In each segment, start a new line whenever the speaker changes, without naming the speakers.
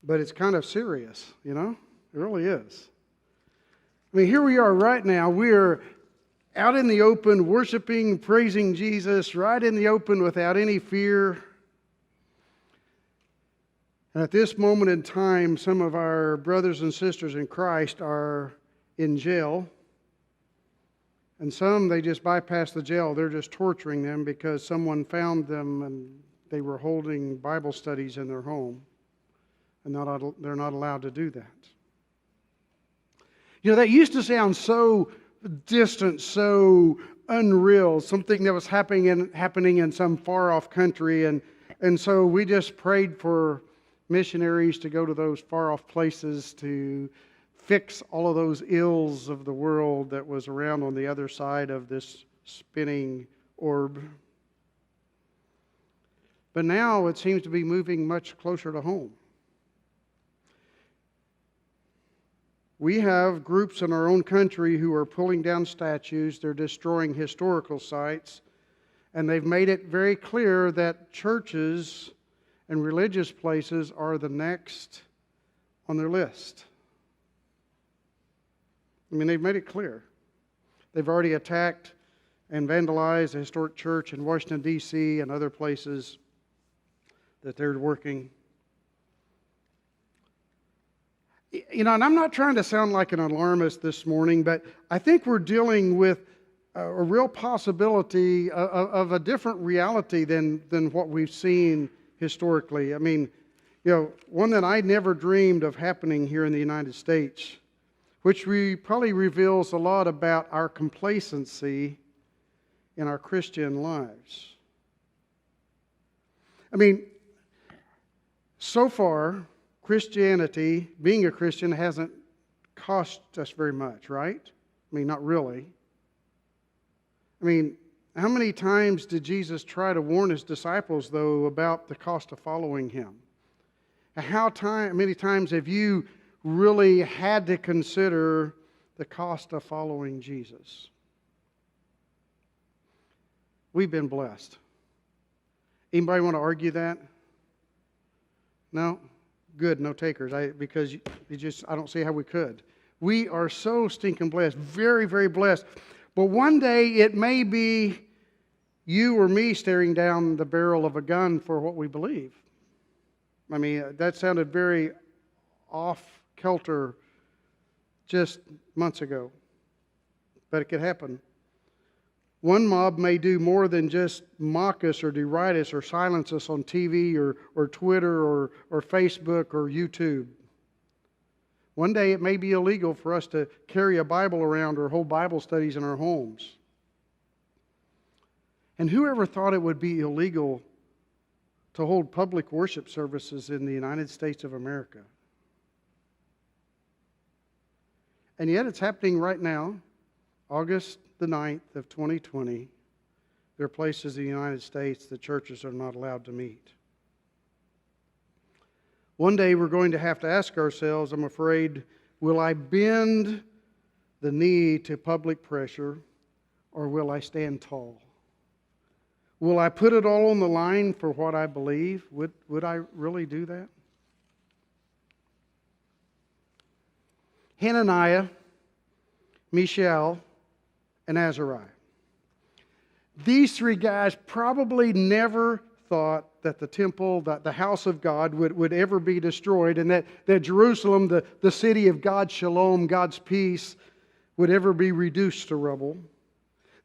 But it's kind of serious, you know? It really is. I mean, here we are right now. We are out in the open, worshiping, praising Jesus, right in the open without any fear. And at this moment in time, some of our brothers and sisters in Christ are in jail. And some, they just bypass the jail. They're just torturing them because someone found them and they were holding Bible studies in their home. And they're not allowed to do that. You know, that used to sound so distant, so unreal, something that was happening in some far-off country. And so we just prayed for missionaries to go to those far-off places to fix all of those ills of the world that was around on the other side of this spinning orb. But now it seems to be moving much closer to home. We have groups in our own country who are pulling down statues, they're destroying historical sites, and they've made it very clear that churches and religious places are the next on their list. I mean, they've made it clear. They've already attacked and vandalized a historic church in Washington, D.C. and other places that they're working. You know, and I'm not trying to sound like an alarmist this morning, but I think we're dealing with a real possibility of a different reality than what we've seen historically. I mean, you know, one that I never dreamed of happening here in the United States, which probably reveals a lot about our complacency in our Christian lives. I mean, so far, Christianity, being a Christian, hasn't cost us very much, right? I mean, not really. I mean, how many times did Jesus try to warn his disciples, though, about the cost of following him? How many times have you really had to consider the cost of following Jesus? We've been blessed. Anybody want to argue that? No? Good, no takers. Because I don't see how we could. We are so stinking blessed, very, very blessed. But one day it may be you or me staring down the barrel of a gun for what we believe. I mean, that sounded very off-kilter just months ago. But it could happen. One mob may do more than just mock us or deride us or silence us on TV or Twitter or Facebook or YouTube. One day it may be illegal for us to carry a Bible around or hold Bible studies in our homes. And whoever thought it would be illegal to hold public worship services in the United States of America? And yet it's happening right now, August the 9th of 2020, there are places in the United States that churches are not allowed to meet. One day we're going to have to ask ourselves, I'm afraid, will I bend the knee to public pressure or will I stand tall? Will I put it all on the line for what I believe? Would I really do that? Hananiah, Mishael, and Azariah. These three guys probably never thought that the temple, that the house of God would ever be destroyed and that Jerusalem, the city of God's shalom, God's peace, would ever be reduced to rubble.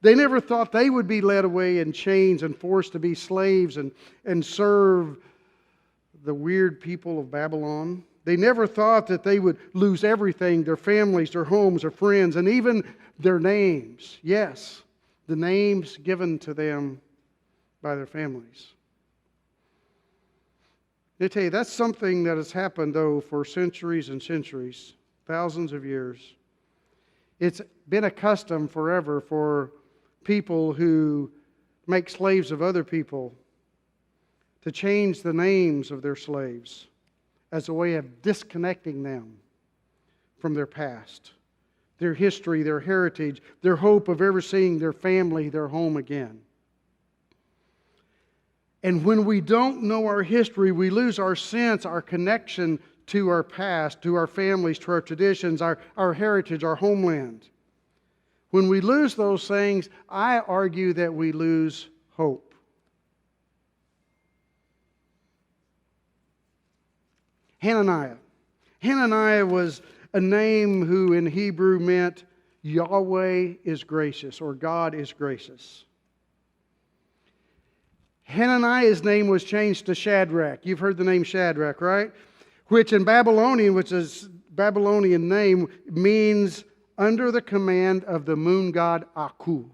They never thought they would be led away in chains and forced to be slaves and serve the weird people of Babylon. They never thought that they would lose everything, their families, their homes, their friends, and even their names. Yes, the names given to them by their families. I tell you, that's something that has happened, though, for centuries and centuries, thousands of years. It's been a custom forever for people who make slaves of other people to change the names of their slaves as a way of disconnecting them from their past, their history, their heritage, their hope of ever seeing their family, their home again. And when we don't know our history, we lose our sense, our connection to our past, to our families, to our traditions, our heritage, our homeland. When we lose those things, I argue that we lose hope. Hananiah. Hananiah was a name who in Hebrew meant Yahweh is gracious, or God is gracious. Hananiah's name was changed to Shadrach. You've heard the name Shadrach, right? Which in Babylonian, which is Babylonian name, means under the command of the moon god Aku.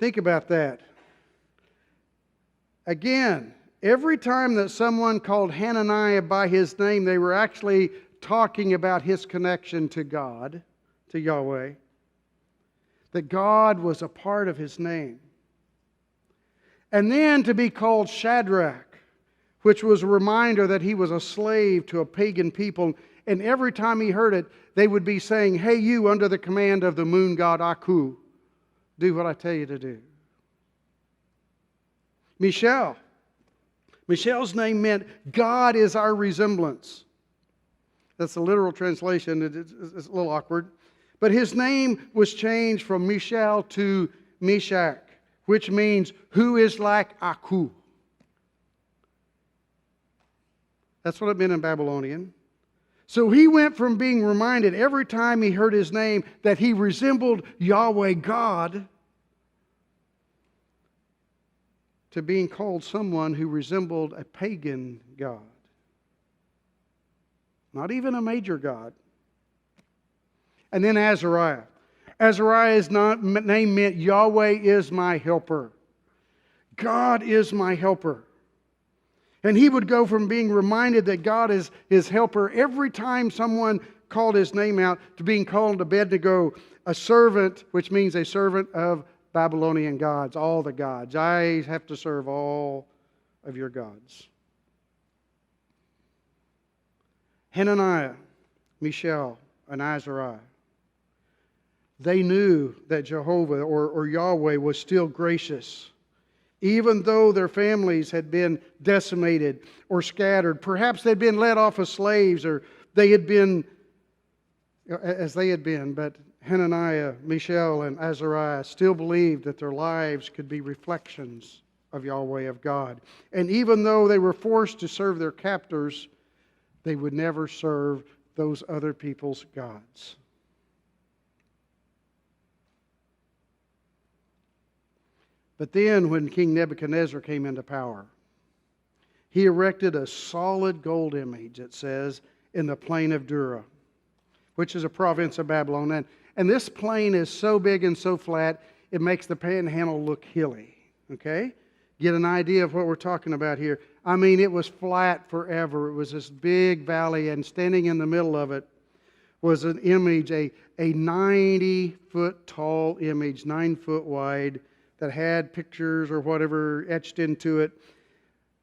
Think about that. Again, every time that someone called Hananiah by his name, they were actually talking about his connection to God, to Yahweh. That God was a part of his name. And then to be called Shadrach, which was a reminder that he was a slave to a pagan people. And every time he heard it, they would be saying, "Hey, you under the command of the moon god Aku, do what I tell you to do." Mishael. Mishael's name meant God is our resemblance. That's the literal translation. It's a little awkward. But his name was changed from Mishael to Meshach, which means who is like Aku. That's what it meant in Babylonian. So he went from being reminded every time he heard his name that he resembled Yahweh God to being called someone who resembled a pagan god. Not even a major god. And then Azariah. Azariah's name meant Yahweh is my helper. God is my helper. And he would go from being reminded that God is his helper every time someone called his name out to being called Abednego, a servant, which means a servant of Babylonian gods, all the gods. I have to serve all of your gods. Hananiah, Mishael, and Azariah. They knew that Jehovah or Yahweh was still gracious. Even though their families had been decimated or scattered, perhaps they'd been let off as slaves, or they had been, as they had been, but Hananiah, Mishael, and Azariah still believed that their lives could be reflections of Yahweh, of God. And even though they were forced to serve their captors, they would never serve those other people's gods. But then when King Nebuchadnezzar came into power, he erected a solid gold image, it says, in the plain of Dura, which is a province of Babylon. And this plain is so big and so flat, it makes the panhandle look hilly. Okay? Get an idea of what we're talking about here. I mean, it was flat forever. It was this big valley, and standing in the middle of it was an image, a 90-foot tall image, 9 foot wide, that had pictures or whatever etched into it.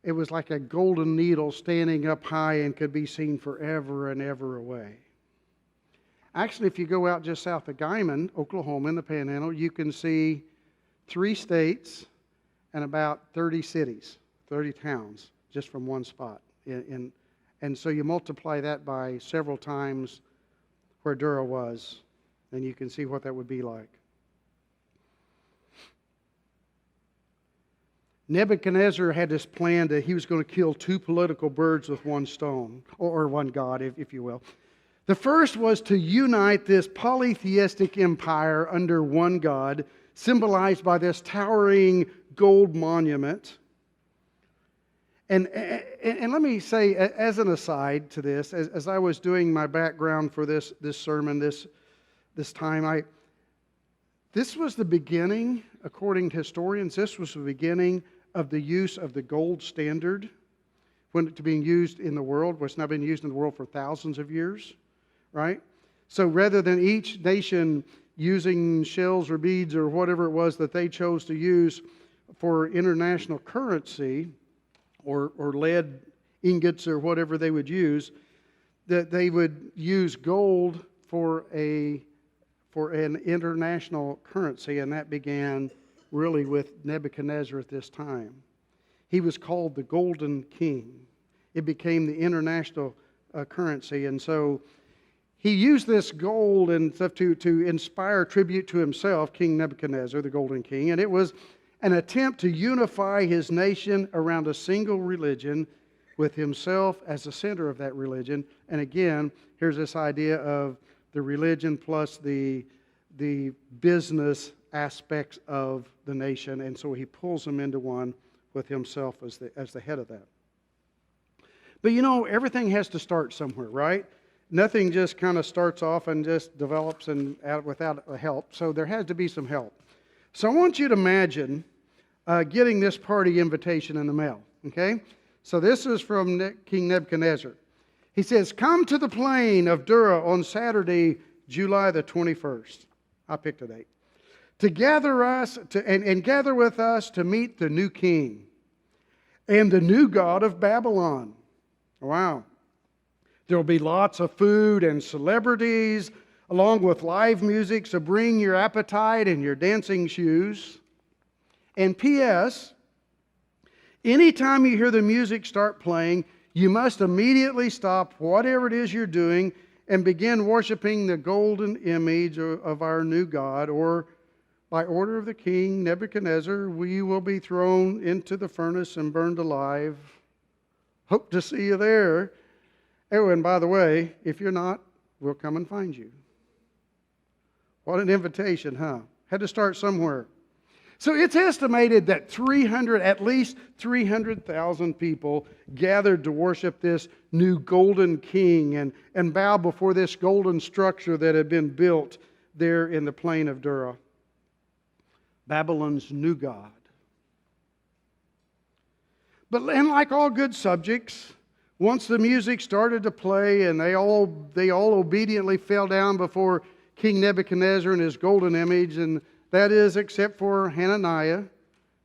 It was like a golden needle standing up high and could be seen forever and ever away. Actually, if you go out just south of Guymon, Oklahoma, in the Panhandle, you can see 3 states and about 30 cities, 30 towns, just from one spot. And so you multiply that by several times where Dura was, and you can see what that would be like. Nebuchadnezzar had this plan that he was going to kill 2 political birds with one stone, or one god, if you will. The first was to unite this polytheistic empire under one god, symbolized by this towering gold monument. And let me say, as an aside to this, as I was doing my background for this sermon this time, this was the beginning, according to historians, this was the beginning of the use of the gold standard when it's being used in the world, which has now been used in the world for thousands of years, right? So rather than each nation using shells or beads or whatever it was that they chose to use for international currency, or lead ingots or whatever they would use, that they would use gold for an international currency, and that began really with Nebuchadnezzar at this time. He was called the Golden King. It became the international currency. And so he used this gold and stuff to inspire tribute to himself, King Nebuchadnezzar, the Golden King. And it was an attempt to unify his nation around a single religion with himself as the center of that religion. And again, here's this idea of the religion plus the business aspects of the nation. And so he pulls them into one with himself as the head of that. But you know, everything has to start somewhere, right? Nothing just kind of starts off and just develops without help. So there has to be some help. So I want you to imagine getting this party invitation in the mail, okay? So this is from King Nebuchadnezzar. He says, "Come to the plain of Dura on Saturday, July the 21st. I picked a date. To gather us and gather with us to meet the new king and the new god of Babylon." Wow. There will be lots of food and celebrities along with live music, so bring your appetite and your dancing shoes. And P.S., anytime you hear the music start playing, you must immediately stop whatever it is you're doing and begin worshiping the golden image of our new God, or by order of the king Nebuchadnezzar, we will be thrown into the furnace and burned alive. Hope to see you there. Oh, and by the way, if you're not, we'll come and find you. What an invitation, huh? Had to start somewhere. So it's estimated that at least 300,000 people gathered to worship this new golden king and bow before this golden structure that had been built there in the plain of Dura. Babylon's new god. And like all good subjects, once the music started to play and they all obediently fell down before King Nebuchadnezzar and his golden image, and that is except for Hananiah,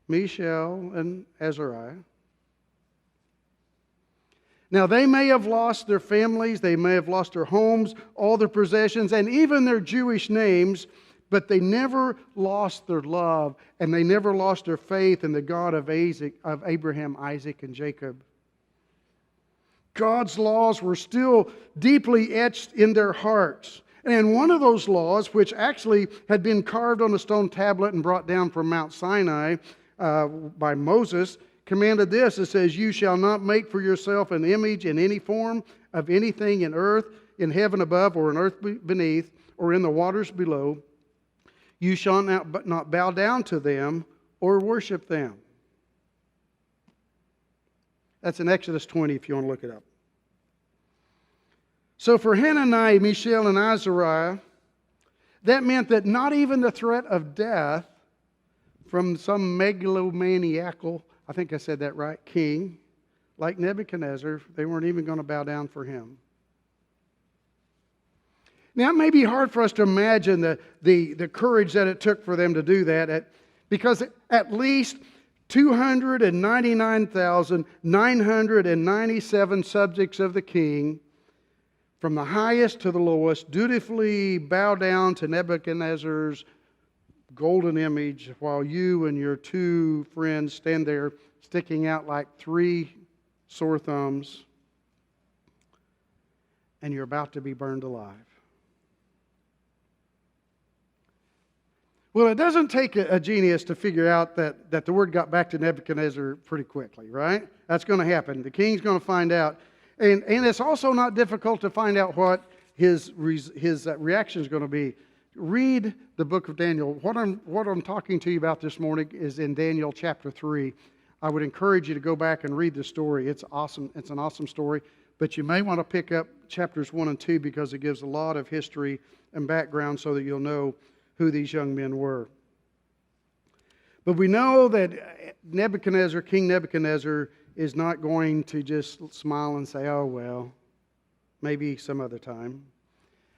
Mishael, and Azariah. Now they may have lost their families, they may have lost their homes, all their possessions, and even their Jewish names, but they never lost their love, and they never lost their faith in the God of Abraham, Isaac, and Jacob. God's laws were still deeply etched in their hearts. And one of those laws, which actually had been carved on a stone tablet and brought down from Mount Sinai by Moses, commanded this. It says, "You shall not make for yourself an image in any form of anything in earth, in heaven above, or in earth beneath, or in the waters below. You shall not bow down to them or worship them." That's in Exodus 20 if you want to look it up. So for Hananiah, Mishael, and Azariah, that meant that not even the threat of death from some megalomaniacal, I think I said that right, king like Nebuchadnezzar, they weren't even going to bow down for him. Now, it may be hard for us to imagine the courage that it took for them to do that, because at least 299,997 subjects of the king, from the highest to the lowest, dutifully bow down to Nebuchadnezzar's golden image, while you and your two friends stand there sticking out like three sore thumbs, and you're about to be burned alive. Well, it doesn't take a genius to figure out that the word got back to Nebuchadnezzar pretty quickly, right? That's going to happen. The king's going to find out. And it's also not difficult to find out what his reaction is going to be. Read the book of Daniel. What I'm talking to you about this morning is in Daniel chapter 3. I would encourage you to go back and read the story. It's awesome. It's an awesome story. But you may want to pick up chapters 1 and 2 because it gives a lot of history and background so that you'll know who these young men were. But we know that King Nebuchadnezzar, is not going to just smile and say, "Oh, well, maybe some other time."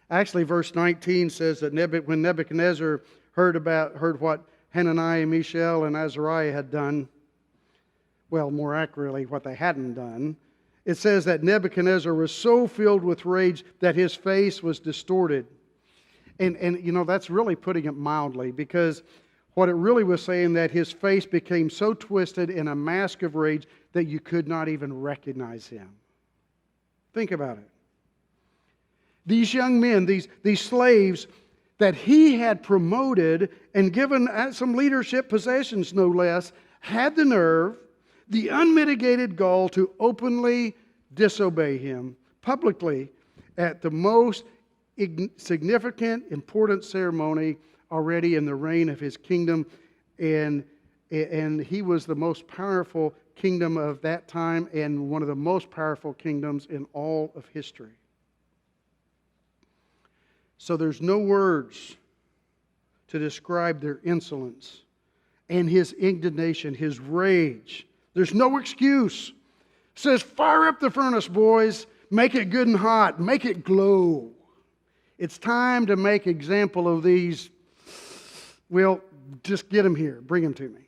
Actually, verse 19 says that when Nebuchadnezzar heard what Hananiah, Mishael, and Azariah had done, well, more accurately, what they hadn't done, it says that Nebuchadnezzar was so filled with rage that his face was distorted. And you know, that's really putting it mildly, because What it really was saying, that his face became so twisted in a mask of rage that you could not even recognize him. Think about it. These young men, these slaves that he had promoted and given some leadership positions, no less, had the nerve, the unmitigated gall to openly disobey him publicly at the most significant, important ceremony already in the reign of his kingdom. And he was the most powerful kingdom of that time and one of the most powerful kingdoms in all of history. So there's no words to describe their insolence and his indignation, his rage. There's no excuse. It says, fire up the furnace, boys. Make it good and hot. Make it glow. It's time to make example of these. Well, just get them here. Bring them to me.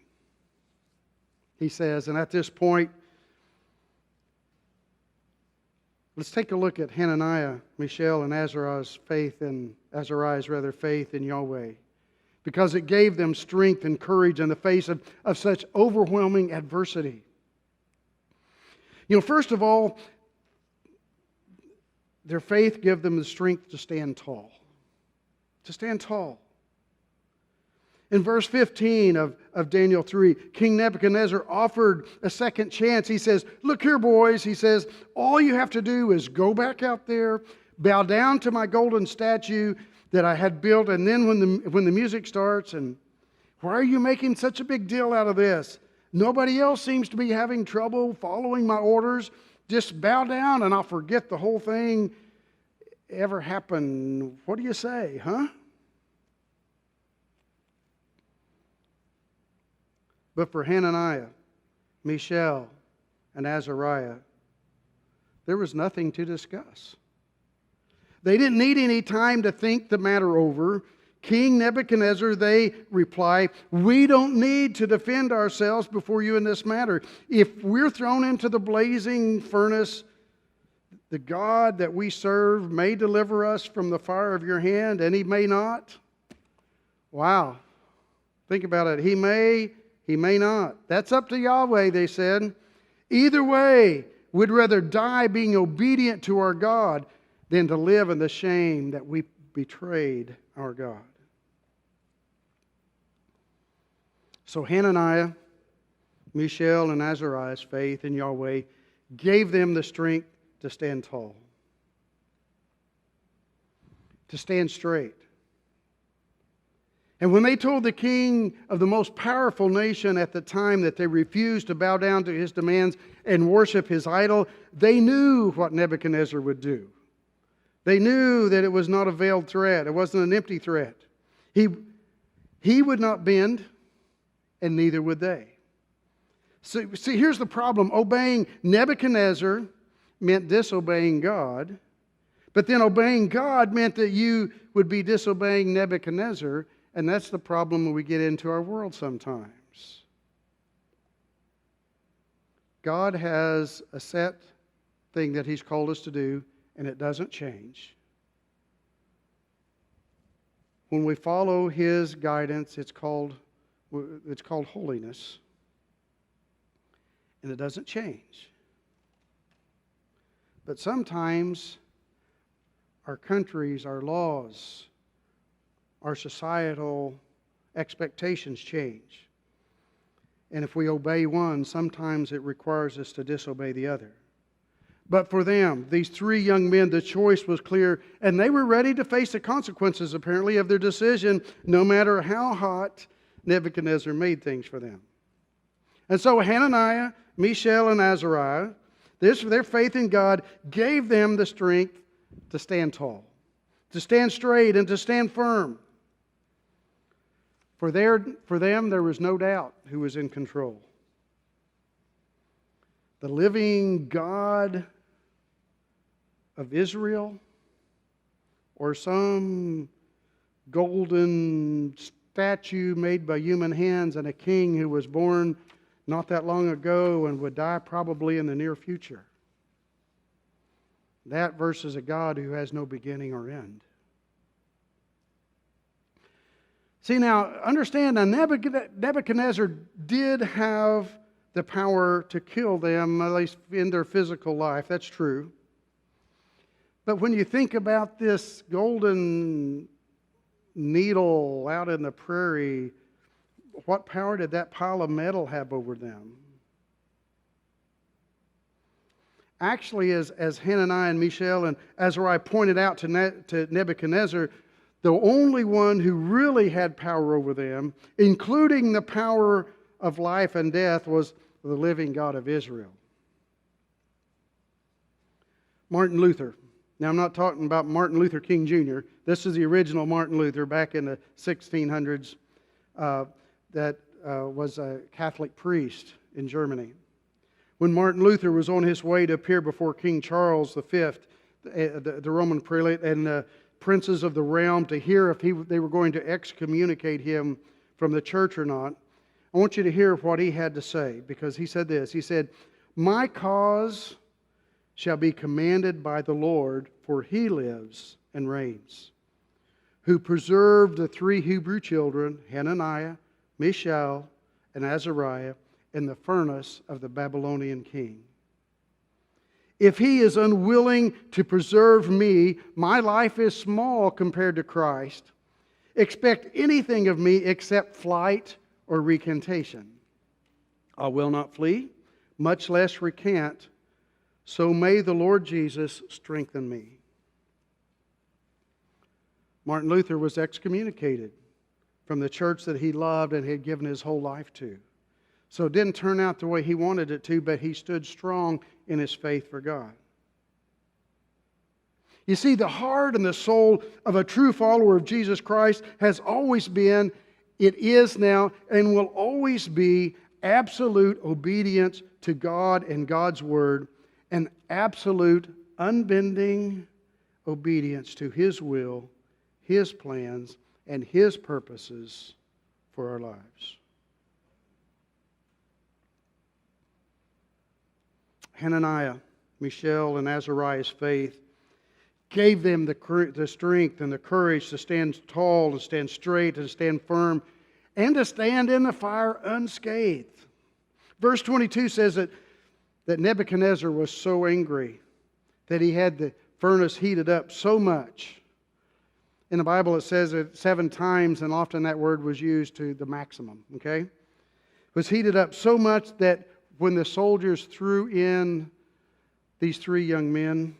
He says, and at this point, let's take a look at Hananiah, Mishael, and Azariah's faith in Yahweh, because it gave them strength and courage in the face of such overwhelming adversity. First of all, their faith gave them the strength to stand tall. To stand tall. In verse 15 of Daniel 3, King Nebuchadnezzar offered a second chance. He says, look here, boys. He says, all you have to do is go back out there, bow down to my golden statue that I had built, and then when the music starts, and why are you making such a big deal out of this? Nobody else seems to be having trouble following my orders. Just bow down and I'll forget the whole thing ever happened. What do you say, huh? But for Hananiah, Mishael, and Azariah, there was nothing to discuss. They didn't need any time to think the matter over. King Nebuchadnezzar, they reply, we don't need to defend ourselves before you in this matter. If we're thrown into the blazing furnace, the God that we serve may deliver us from the fire of your hand, and he may not. Wow. Think about it. He may not. That's up to Yahweh, they said. Either way, we'd rather die being obedient to our God than to live in the shame that we betrayed our God. So Hananiah, Mishael, and Azariah's faith in Yahweh gave them the strength to stand tall, to stand straight. And when they told the king of the most powerful nation at the time that they refused to bow down to his demands and worship his idol, they knew what Nebuchadnezzar would do. They knew that it was not a veiled threat. It wasn't an empty threat. He would not bend, and neither would they. So, see, here's the problem. Obeying Nebuchadnezzar meant disobeying God. But then obeying God meant that you would be disobeying Nebuchadnezzar. And that's the problem when we get into our world sometimes. God has a set thing that He's called us to do, and it doesn't change. When we follow His guidance, it's called holiness. And it doesn't change. But sometimes our countries, our laws, our societal expectations change. And if we obey one, sometimes it requires us to disobey the other. But for them, these three young men, the choice was clear, and they were ready to face the consequences, apparently, of their decision, no matter how hot Nebuchadnezzar made things for them. And so Hananiah, Mishael, and Azariah, their faith in God gave them the strength to stand tall, to stand straight, and to stand firm. For them, there was no doubt who was in control. The living God of Israel, or some golden statue made by human hands, and a king who was born not that long ago and would die probably in the near future. That versus a God who has no beginning or end. See, now, understand, now Nebuchadnezzar did have the power to kill them, at least in their physical life. That's true. But when you think about this golden needle out in the prairie, what power did that pile of metal have over them? Actually, as Hananiah and Mishael and Azariah pointed out to Nebuchadnezzar, the only one who really had power over them, including the power of life and death, was the living God of Israel. Martin Luther. Now, I'm not talking about Martin Luther King Jr. This is the original Martin Luther back in the 1600s that was a Catholic priest in Germany. When Martin Luther was on his way to appear before King Charles V, the Roman prelate, and the princes of the realm to hear if they were going to excommunicate him from the church or not, I want you to hear what he had to say, because he said this. He said, "My cause shall be commanded by the Lord, for He lives and reigns, who preserved the three Hebrew children, Hananiah, Mishael, and Azariah, in the furnace of the Babylonian king. If He is unwilling to preserve me, my life is small compared to Christ. Expect anything of me except flight or recantation. I will not flee, much less recant. So may the Lord Jesus strengthen me." Martin Luther was excommunicated from the church that he loved and had given his whole life to. So it didn't turn out the way he wanted it to, but he stood strong in his faith for God. You see, the heart and the soul of a true follower of Jesus Christ has always been, it is now, and will always be absolute obedience to God and God's Word, and absolute unbending obedience to His will, His plans, and His purposes for our lives. Hananiah, Mishael, and Azariah's faith gave them the strength and the courage to stand tall, to stand straight, to stand firm, and to stand in the fire unscathed. Verse 22 says that Nebuchadnezzar was so angry that he had the furnace heated up so much. In the Bible it says it 7 times, and often that word was used to the maximum, okay? It was heated up so much that when the soldiers threw in these 3 young men,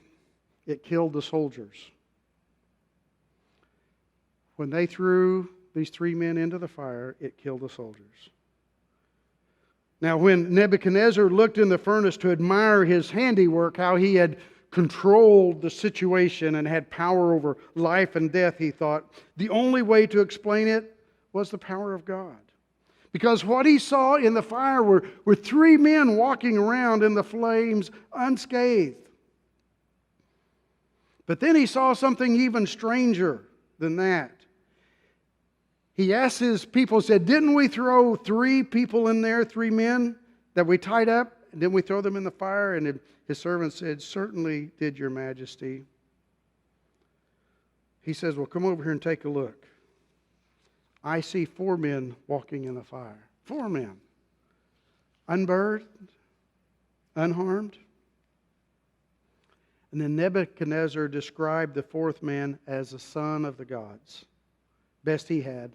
it killed the soldiers. When they threw these 3 men into the fire, it killed the soldiers. Now, when Nebuchadnezzar looked in the furnace to admire his handiwork, how he had controlled the situation and had power over life and death, he thought, the only way to explain it was the power of God. Because what he saw in the fire were 3 men walking around in the flames unscathed. But then he saw something even stranger than that. He asked his people, said, "Didn't we throw 3 people in there, 3 men that we tied up? And didn't we throw them in the fire?" And his servant said, "Certainly did, Your Majesty." He says, "Well, come over here and take a look. I see 4 men walking in the fire." 4 men. Unburdened, unharmed. And then Nebuchadnezzar described the 4th man as the son of the gods. Best he had.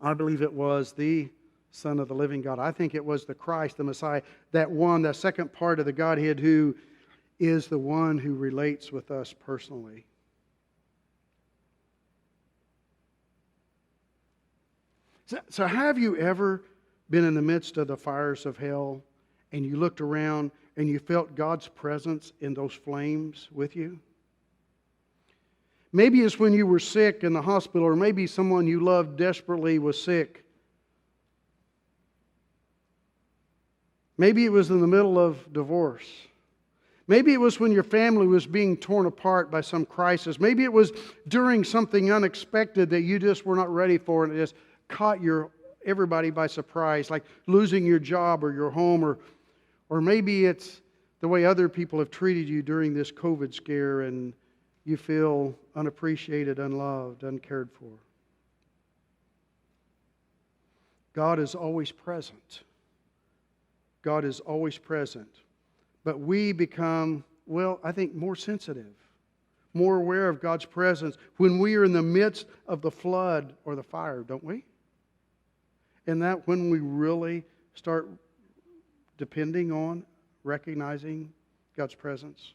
I believe it was the Son of the living God. I think it was the Christ, the Messiah, that second part of the Godhead, who is the one who relates with us personally. So have you ever been in the midst of the fires of hell and you looked around and you felt God's presence in those flames with you? Maybe it's when you were sick in the hospital, or maybe someone you loved desperately was sick. Maybe it was in the middle of divorce. Maybe it was when your family was being torn apart by some crisis. Maybe it was during something unexpected that you just were not ready for, and it just caught everybody by surprise, like losing your job or your home, or maybe it's the way other people have treated you during this COVID scare and you feel unappreciated, unloved, uncared for. God is always present. God is always present. But we become, well, I think more sensitive, more aware of God's presence when we are in the midst of the flood or the fire, don't we? And that when we really start depending on, recognizing God's presence.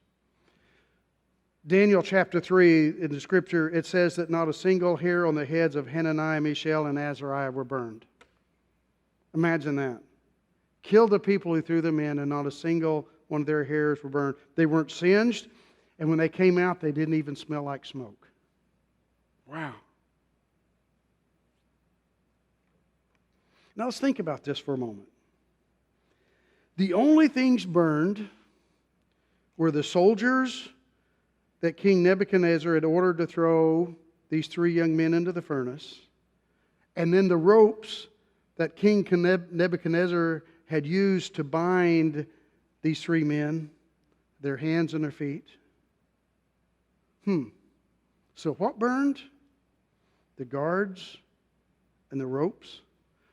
Daniel chapter 3, in the Scripture, it says that not a single hair on the heads of Hananiah, Mishael, and Azariah were burned. Imagine that. Killed the people who threw them in, and not a single one of their hairs were burned. They weren't singed, and when they came out, they didn't even smell like smoke. Wow. Now let's think about this for a moment. The only things burned were the soldiers that King Nebuchadnezzar had ordered to throw these 3 young men into the furnace, and then the ropes that King Nebuchadnezzar had used to bind these 3 men, their hands and their feet. So what burned? The guards and the ropes.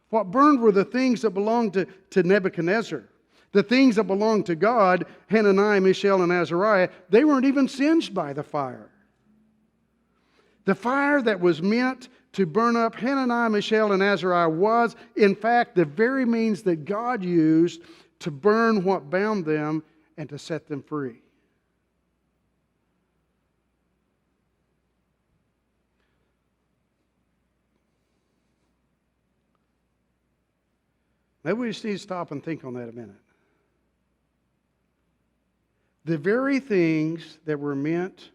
What burned were the things that belonged to Nebuchadnezzar. The things that belonged to God, Hananiah, Mishael, and Azariah, they weren't even singed by the fire. The fire that was meant to burn up Hananiah, Mishael, and Azariah was, in fact, the very means that God used to burn what bound them and to set them free. Maybe we just need to stop and think on that a minute. The very things that were meant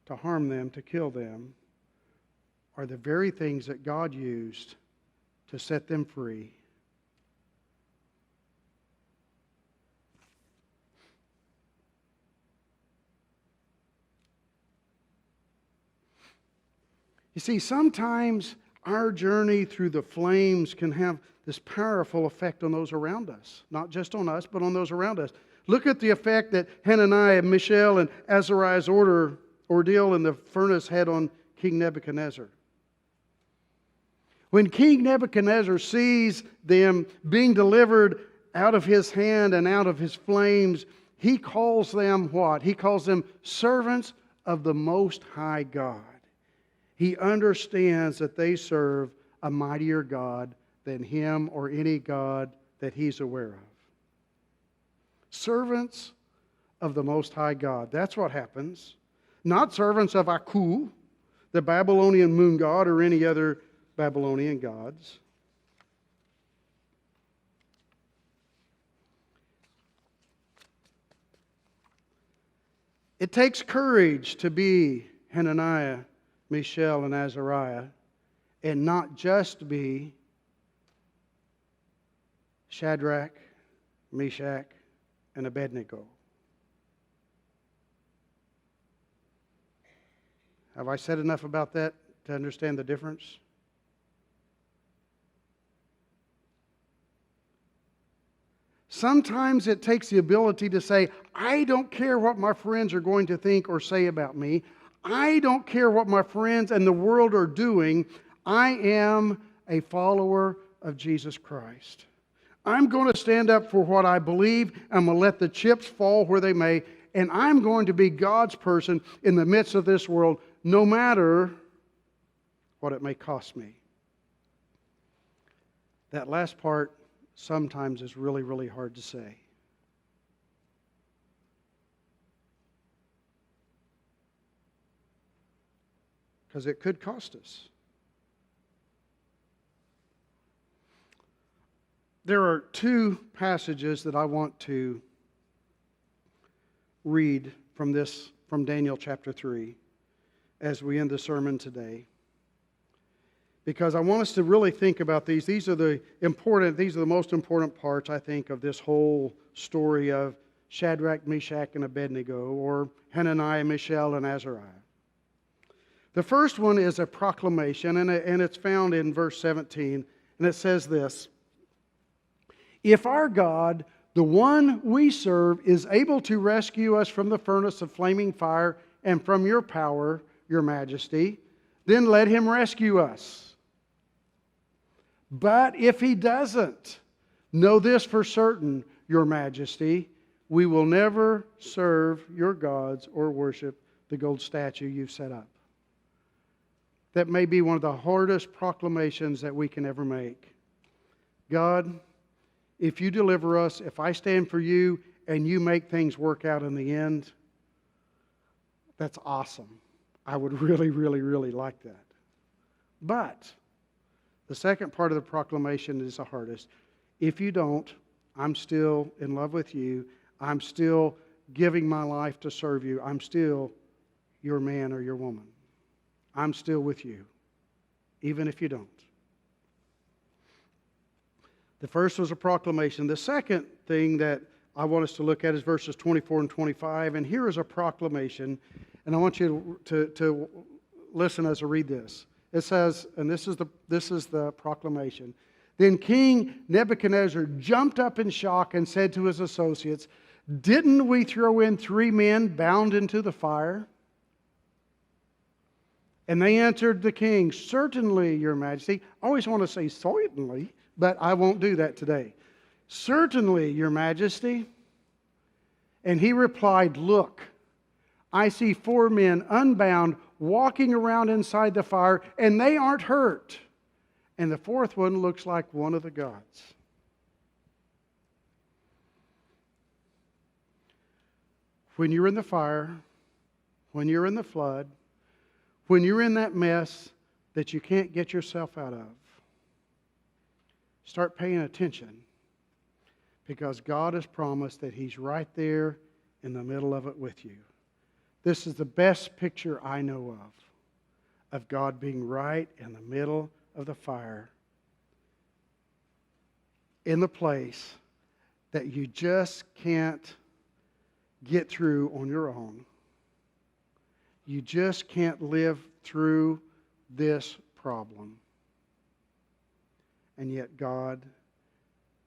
to harm them, to kill them, are the very things that God used to set them free. You see, sometimes our journey through the flames can have this powerful effect on those around us. Not just on us, but on those around us. Look at the effect that Hananiah, Mishael, and Azariah's ordeal in the furnace had on King Nebuchadnezzar. When King Nebuchadnezzar sees them being delivered out of his hand and out of his flames, he calls them what? He calls them servants of the Most High God. He understands that they serve a mightier God than him or any God that he's aware of. Servants of the Most High God. That's what happens. Not servants of Aku, the Babylonian moon god, or any other Babylonian gods. It takes courage to be Hananiah, Mishael, and Azariah, and not just be Shadrach, Meshach, and Abednego. Have I said enough about that to understand the difference? Sometimes it takes the ability to say, I don't care what my friends are going to think or say about me. I don't care what my friends and the world are doing. I am a follower of Jesus Christ. I'm going to stand up for what I believe. I'm going to let the chips fall where they may. And I'm going to be God's person in the midst of this world, no matter what it may cost me. That last part sometimes is really, really hard to say. Because it could cost us. There are 2 passages that I want to read from Daniel chapter 3 as we end the sermon today. Because I want us to really think about these. These are the most important parts, I think, of this whole story of Shadrach, Meshach, and Abednego, or Hananiah, Mishael, and Azariah. The first one is a proclamation, and it's found in verse 17, and it says this: If our God, the one we serve, is able to rescue us from the furnace of flaming fire and from your power, your majesty, then let him rescue us. But if he doesn't, know this for certain, Your Majesty, we will never serve your gods or worship the gold statue you've set up. That may be one of the hardest proclamations that we can ever make. God, if you deliver us, if I stand for you and you make things work out in the end, that's awesome. I would really, really, really like that. But the second part of the proclamation is the hardest. If you don't, I'm still in love with you. I'm still giving my life to serve you. I'm still your man or your woman. I'm still with you, even if you don't. The first was a proclamation. The second thing that I want us to look at is verses 24 and 25. And here is a proclamation. And I want you to listen as I read this. It says, and this is the proclamation. Then King Nebuchadnezzar jumped up in shock and said to his associates, "Didn't we throw in 3 men bound into the fire?" And they answered the king, "Certainly, Your Majesty." I always want to say certainly, but I won't do that today. "Certainly, Your Majesty." And he replied, "Look, I see 4 men unbound walking around inside the fire, and they aren't hurt. And the 4th one looks like one of the gods." When you're in the fire, when you're in the flood, when you're in that mess that you can't get yourself out of, start paying attention, because God has promised that He's right there in the middle of it with you. This is the best picture I know of God being right in the middle of the fire, in the place that you just can't get through on your own. You just can't live through this problem. And yet God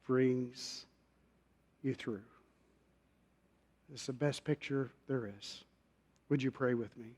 brings you through. It's the best picture there is. Would you pray with me?